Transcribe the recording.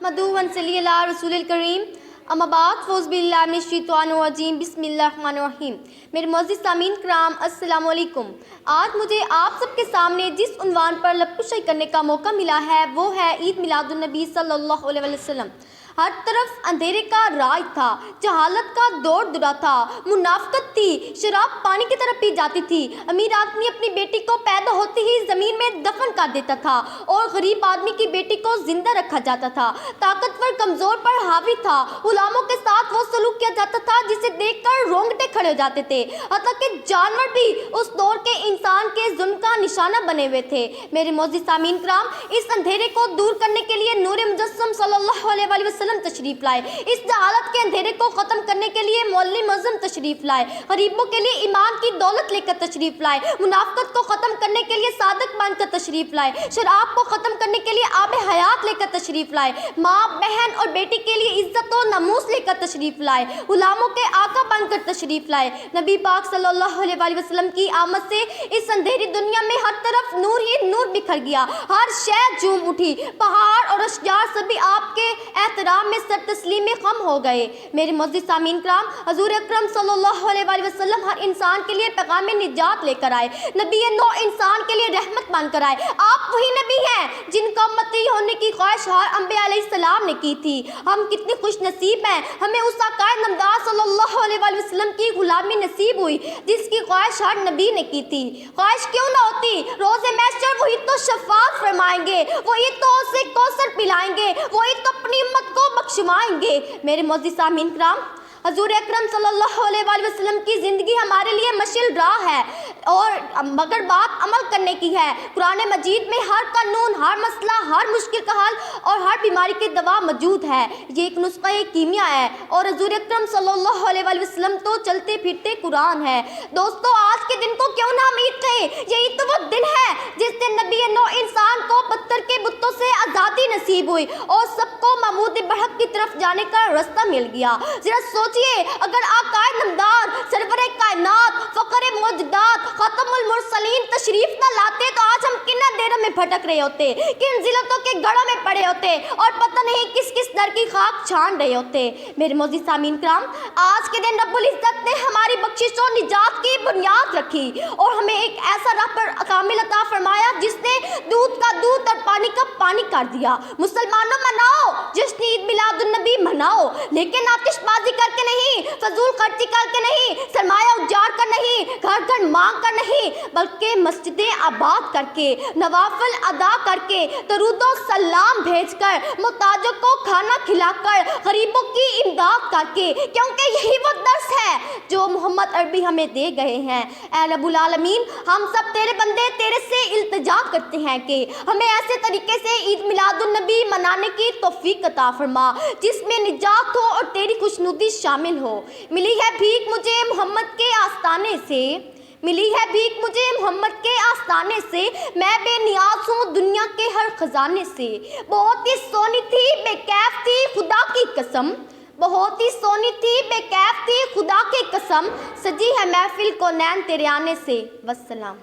मदूवन सल्ली अला रसूलिल करीम अम्मा बाद फ़ौज़ बिल्लाहि मिनश शैतानिर रजीम बिस्मिल्लाहिर्रहमानिर्रहीम। मेरे मोअज़्ज़िज़ सामीन कराम अस्सलामु अलैकुम। आज मुझे आप सबके सामने जिस उन्वान पर लफ्ज़ करने का मौका मिला है वो है ईद मिलादुन नबी सल्लल्लाहु अलैहि वसल्लम। हर तरफ अंधेरे का राज था, जहालत का दौर दुरा था, मुनाफ़िक़त थी, शराब पानी की तरह पी जाती थी। अमीर आदमी अपनी बेटी को पैदा होते ही ज़मीन में दफन कर देता था और गरीब आदमी की बेटी को जिंदा रखा जाता था। ताकतवर कमज़ोर पर हावी था, गुलामों के साथ वो सलूक किया जाता था जिसे देखकर रोंगटे खड़े हो जाते थे। हत्ता कि जानवर भी उस दौर के इंसान के जुल्म का निशाना बने हुए थे। मेरे मोअज़्ज़िज़ सामीन कराम, इस अंधेरे को दूर करने के लिए नूर मुजस्सम सल्लल्लाहु अलैहि वसल्लम तशरीफ लाए। इस जहालत के अंधेरे को खत्म करने के लिए मौलवी मज़हब तशरीफ लाए। गरीबों के लिए ईमान की दौलत लेकर तशरीफ लाए। मुनाफ़िक़त को खत्म करने के लिए सादक बनकर तशरीफ लाए। शराब को खत्म करने के लिए आब हयात लेकर तशरीफ लाए। माँ बहन और बेटी के लिए इज्जत और नमूस लेकर तशरीफ लाए। गुलामों के आका बनकर तशरीफ लाए। नबी पाक सल्लल्लाहु अलैहि वसल्लम की आमद से इस अंधेरी दुनिया में हर तरफ नूर ही नूर बिखर गया। हर शय झूम उठी, पहाड़ और अशजार सभी आपके एहतराम में सर तस्लीम में खम हो गए। मेरे मोअज़्ज़िज़ सामीन कराम, हज़ूर अकरम सल्लल्लाहु अलैहि वसल्लम हर इंसान के लिए पैगाम निजात लेकर आए। नबी नौ इंसान के लिए रहमत बनकर आए। आप वही नबी हैं जिनका उम्मती होने की ख्वाहिश हर अंबिया अलैहिस्सलाम ने की थी। हम कितने खुश नसीब हैं, हमें उस आका नामदार सल्लल्लाहु अलैहि वसल्लम की गुलामी नसीब हुई जिसकी ख्वाहिश हर नबी ने की थी। ख्वाहिश क्यों ना होती, रोज़े महशर वही तो शफ़ाअत फरमाएंगे, वही तो उसे कौसर पिलाएंगे, वही तो अपनी उम्मत को बख्शवाएंगे। मेरे मोअज़्ज़िज़ सामीन कराम, हज़ूर अकरम सल्लल्लाहु अलैहि वसल्लम की ज़िंदगी हमारे लिए मशाल राह है और मगर बात अमल करने की है। कुरान मजीद में हर कानून, हर मसला, हर मुश्किल का हल और हर बीमारी की दवा मौजूद है। ये एक नुस्खा कीमिया है और हज़ूर अकरम सल्लल्लाहु अलैहि वसल्लम तो चलते फिरते कुरान है। दोस्तों, आज के दिन को क्यों ना हम ईद कहें? यही तो वो दिन है जिस दिन नबी नौ इंसान को पत्थर के बुतों से आज़ादी नसीब हुई और सबको महमूद बरहक की तरफ जाने का रास्ता मिल गया। जरा सोचिए, अगर आकाए नमदार सरवरे कायनात फ़ख्रे मौजूदात ख़ातमुल मुरसलीन तशरीफ न लाते तो आज हम किन अंधेरों में भटक रहे होते, किन जिलतों के गढ़ों में पड़े होते और पता नहीं किस किस दर की खाक छान रहे होते। मेरे मोअज़्ज़िज़ सामीन कराम, आज के दिन रब्बुल इज़्ज़त ने हमारी बख्शिश और निजात की बुनियाद रखी और हमें एक ऐसा राह पर कामिल अता फरमाया जिसने दूध का दूध और पानी का पानी कर दिया। मुसलमानों, मनाओ जश्न ईद मिलादुन नबी मनाओ, लेकिन आतिशबाजी करके नहीं, फजूल खर्ची करके नहीं, सरमाया उजाड़ कर नहीं, घर घर मांग कर नहीं, बल्कि मस्जिदें आबाद करके, नवाफिल अदा करके, दरूदो सलाम भेजकर, मुहताजों को खाना खिलाकर, गरीबों की इमदाद करके, क्योंकि यही वो दर्स है जो मोहम्मद अरबी हमें दे गए हैं। ऐ रब्बुल आलमीन, हम सब तेरे बंदे तेरे से इल्तिजा करते हैं कि हमें ऐसे तरीके से ईद मिलादुन नबी मनाने की तौफीक अता फरमा जिसमें निजात हो और तेरी खुशनुदी शामिल हो। मिली है भीख मुझे मोहम्मद के आस्ताने से, मिली है भीख मुझे मोहम्मद के आस्ताने से, मैं बेनियाज हूँ दुनिया के हर खजाने से। बहुत ही सोनी थी बेकैफ थी खुदा की कसम, बहुत ही सोनी थी बेकैफ थी खुदा की कसम, सजी है महफिल को नैन तेरे आने से। वस्सलाम।